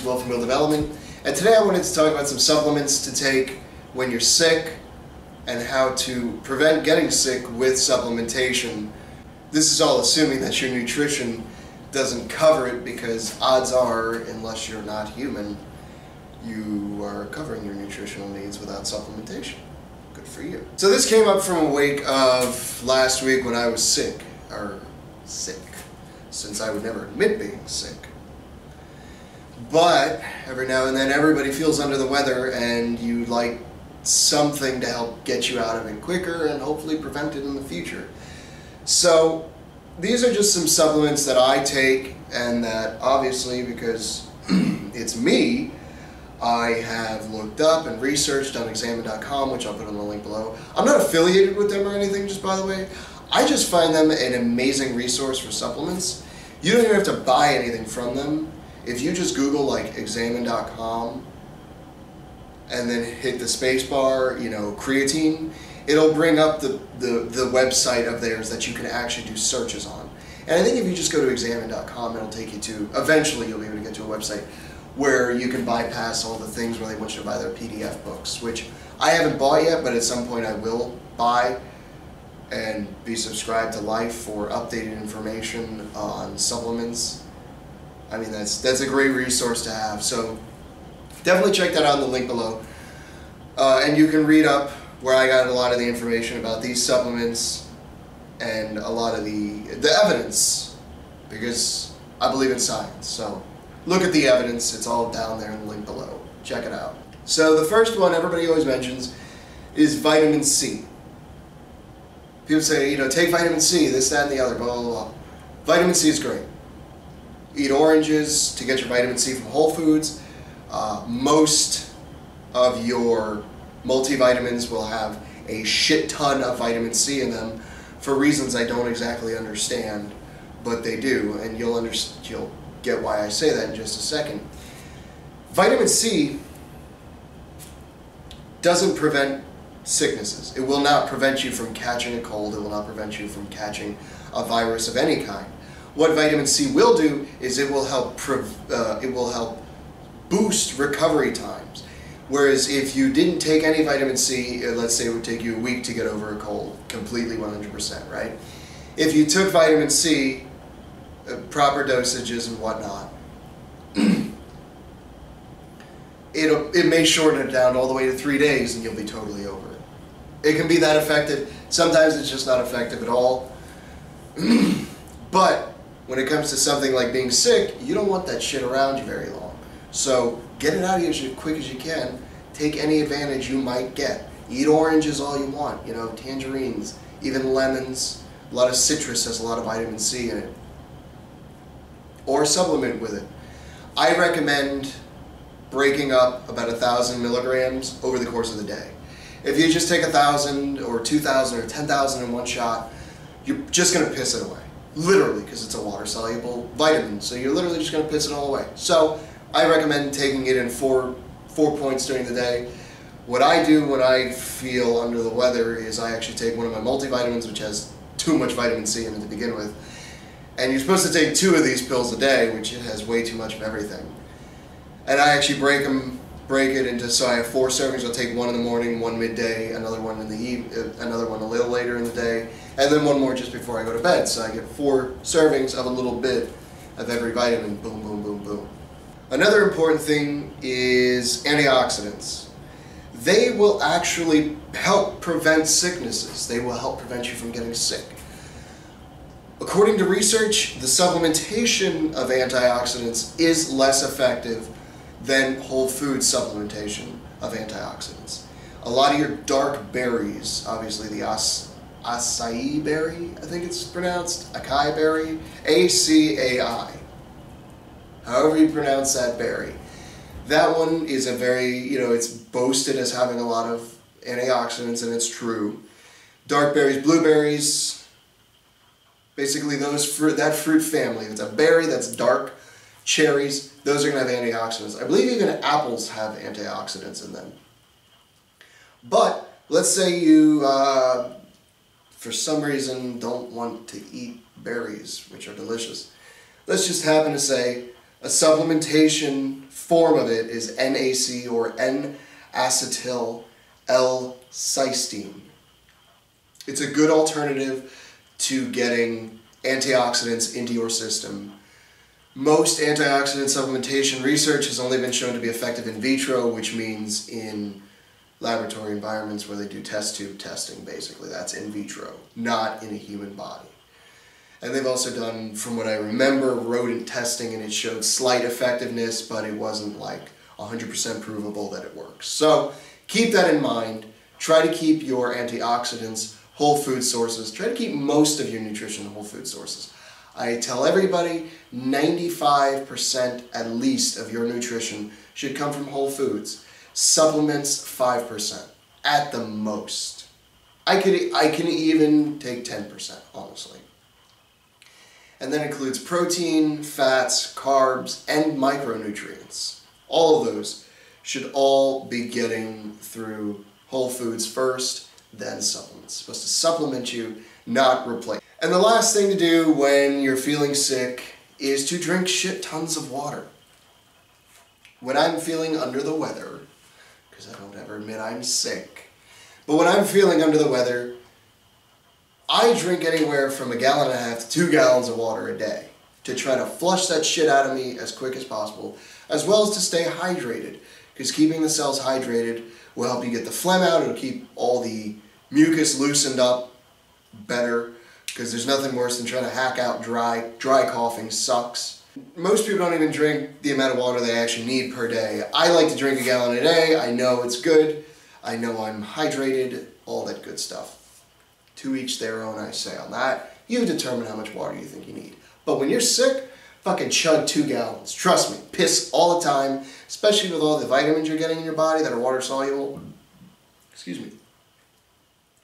Will from Will Development, and today I wanted to talk about some supplements to take when you're sick and how to prevent getting sick with supplementation. This is all assuming that your nutrition doesn't cover it, because odds are, unless you're not human, you are covering your nutritional needs without supplementation. Good for you. So this came up from a wake of last week when I was sick, since I would never admit being sick. But every now and then everybody feels under the weather and you like something to help get you out of it quicker and hopefully prevent it in the future. So these are just some supplements that I take, and that obviously, because it's me, I have looked up and researched on Examine.com, which I'll put on the link below. I'm not affiliated with them or anything, just by the way. I just find them an amazing resource for supplements. You don't even have to buy anything from them. If you just Google like Examine.com and then hit the space bar, you know, creatine, it'll bring up the website of theirs that you can actually do searches on. And I think if you just go to Examine.com, it'll take you to, eventually you'll be able to get to a website where you can bypass all the things where they want you to buy their PDF books, which I haven't bought yet, but at some point I will buy and be subscribed to Life for updated information on supplements. I mean, that's a great resource to have, so definitely check that out in the link below. And you can read up where I got a lot of the information about these supplements and a lot of the evidence, because I believe in science. So look at the evidence, it's all down there in the link below. Check it out. So the first one everybody always mentions is vitamin C. People say, you know, take vitamin C, this, that, and the other, blah, blah, blah. Vitamin C is great. Eat oranges to get your vitamin C from Whole Foods. Most of your multivitamins will have a shit ton of vitamin C in them for reasons I don't exactly understand, but they do, and you'll get why I say that in just a second. Vitamin C doesn't prevent sicknesses. It will not prevent you from catching a cold. It will not prevent you from catching a virus of any kind. What vitamin C will do is it will help boost recovery times. Whereas if you didn't take any vitamin C, let's say it would take you a week to get over a cold, completely 100%, right? If you took vitamin C, proper dosages and whatnot, it may shorten it down all the way to 3 days and you'll be totally over it. It can be that effective. Sometimes it's just not effective at all. But when it comes to something like being sick, you don't want that shit around you very long. So get it out of you as quick as you can. Take any advantage you might get. Eat oranges all you want, you know, tangerines, even lemons. A lot of citrus has a lot of vitamin C in it. Or supplement with it. I recommend breaking up about 1,000 milligrams over the course of the day. If you just take 1,000 or 2,000 or 10,000 in one shot, you're just going to piss it away. Literally, because it's a water-soluble vitamin, so you're literally just going to piss it all away. So I recommend taking it in four points during the day. What I do when I feel under the weather is I actually take one of my multivitamins, which has too much vitamin C in it to begin with. And you're supposed to take 2 of these pills a day, which has way too much of everything. And I actually break it into, so I have 4 servings. I'll take 1 in the morning, 1 midday, another one in the another one a little later in the day, and then 1 more just before I go to bed. So I get 4 servings of a little bit of every vitamin. Boom, boom, boom, boom. Another important thing is antioxidants. They will actually help prevent sicknesses. They will help prevent you from getting sick. According to research, the supplementation of antioxidants is less effective than whole food supplementation of antioxidants. A lot of your dark berries, obviously the acai berry, I think it's pronounced, acai berry, A-C-A-I. However you pronounce that berry. That one is a very, you know, it's boasted as having a lot of antioxidants, and it's true. Dark berries, blueberries, basically that fruit family. It's a berry that's dark. Cherries, those are going to have antioxidants. I believe even apples have antioxidants in them. But let's say you, for some reason, don't want to eat berries, which are delicious. Let's just happen to say a supplementation form of it is NAC, or N-acetyl L-cysteine. It's a good alternative to getting antioxidants into your system. Most antioxidant supplementation research has only been shown to be effective in vitro, which means in laboratory environments where they do test tube testing, basically. That's in vitro, not in a human body. And they've also done, from what I remember, rodent testing, and it showed slight effectiveness, but it wasn't like 100% provable that it works. So keep that in mind. Try to keep your antioxidants whole food sources. Try to keep most of your nutrition whole food sources. I tell everybody 95% at least of your nutrition should come from whole foods. Supplements 5% at the most. I can even take 10%, honestly. And that includes protein, fats, carbs, and micronutrients. All of those should all be getting through whole foods first, then supplements. It's supposed to supplement you, not replace. And the last thing to do when you're feeling sick is to drink shit tons of water. When I'm feeling under the weather, because I don't ever admit I'm sick, but when I'm feeling under the weather, I drink anywhere from 1.5 gallons to 2 gallons of water a day to try to flush that shit out of me as quick as possible, as well as to stay hydrated, because keeping the cells hydrated will help you get the phlegm out. It'll keep all the mucus loosened up better, because there's nothing worse than trying to hack out dry coughing sucks. Most people don't even drink the amount of water they actually need per day. I like to drink 1 gallon a day. I know it's good. I know I'm hydrated, all that good stuff. To each their own, I say on that. You determine how much water you think you need. But when you're sick, fucking chug 2 gallons. Trust me, piss all the time, especially with all the vitamins you're getting in your body that are water soluble. Excuse me.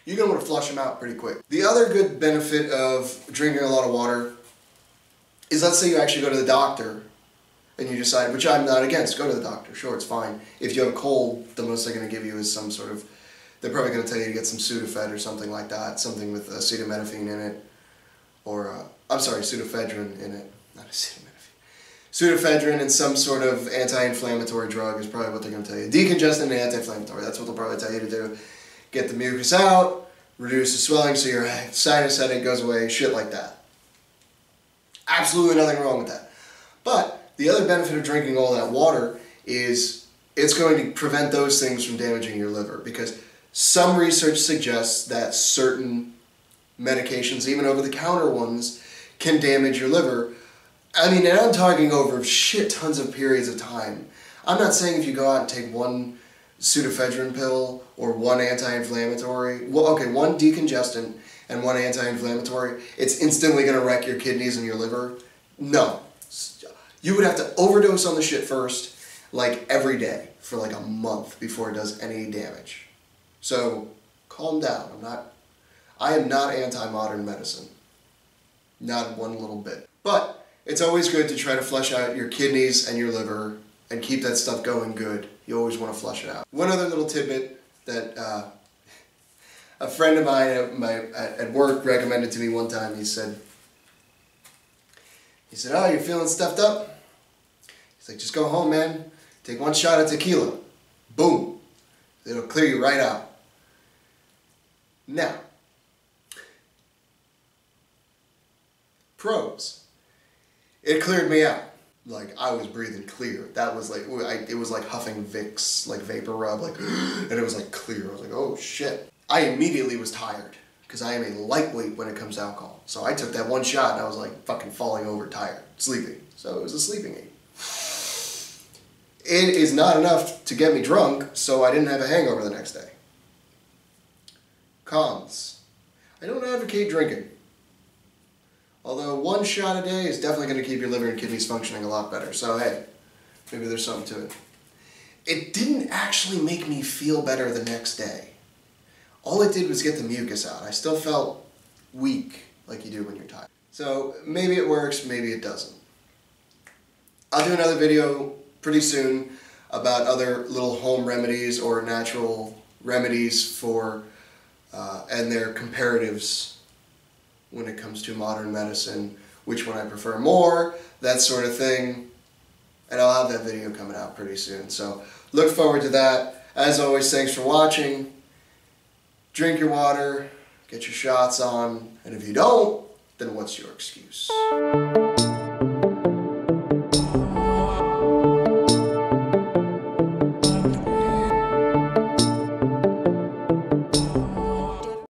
You're going to want to flush them out pretty quick. The other good benefit of drinking a lot of water is, let's say you actually go to the doctor and you decide, which I'm not against, go to the doctor. Sure, it's fine. If you have a cold, the most they're going to give you is some sort of, they're probably going to tell you to get some Sudafed or something like that, something with acetaminophen in it, or, I'm sorry, pseudoephedrine in it, not acetaminophen. Pseudoephedrine and some sort of anti-inflammatory drug is probably what they're going to tell you. Decongestant and anti-inflammatory, that's what they'll probably tell you to do. Get the mucus out, reduce the swelling so your sinus headache goes away, shit like that. Absolutely nothing wrong with that. But the other benefit of drinking all that water is it's going to prevent those things from damaging your liver, because some research suggests that certain medications, even over-the-counter ones, can damage your liver. I mean, and I'm talking over shit tons of periods of time. I'm not saying if you go out and take one pseudoephedrine pill or one anti-inflammatory, well, okay, one decongestant and one anti-inflammatory, it's instantly going to wreck your kidneys and your liver. No. You would have to overdose on the shit first, like every day, for like a month before it does any damage. So, calm down. I am not anti-modern medicine. Not one little bit. But it's always good to try to flush out your kidneys and your liver and keep that stuff going good. You always want to flush it out. One other little tidbit that a friend of mine at work recommended to me one time. He said, oh, you're feeling stuffed up? He's like, just go home, man. Take one shot of tequila. Boom. It'll clear you right out. Now, pros. It cleared me out. Like, I was breathing clear. That was like, it was like huffing Vicks, like vapor rub, like, and it was like clear. I was like, oh shit. I immediately was tired, because I am a lightweight when it comes to alcohol. So I took that one shot and I was like fucking falling over tired, sleeping. So it was a sleeping aid. It is not enough to get me drunk, so I didn't have a hangover the next day. Cons. I don't advocate drinking. Although one shot a day is definitely going to keep your liver and kidneys functioning a lot better. So hey, maybe there's something to it. It didn't actually make me feel better the next day. All it did was get the mucus out. I still felt weak, like you do when you're tired. So maybe it works, maybe it doesn't. I'll do another video pretty soon about other little home remedies or natural remedies for and their comparatives when it comes to modern medicine, which one I prefer more, that sort of thing. and I'll have that video coming out pretty soon. So look forward to that. As always, thanks for watching. Drink your water, get your shots on, and if you don't, then what's your excuse?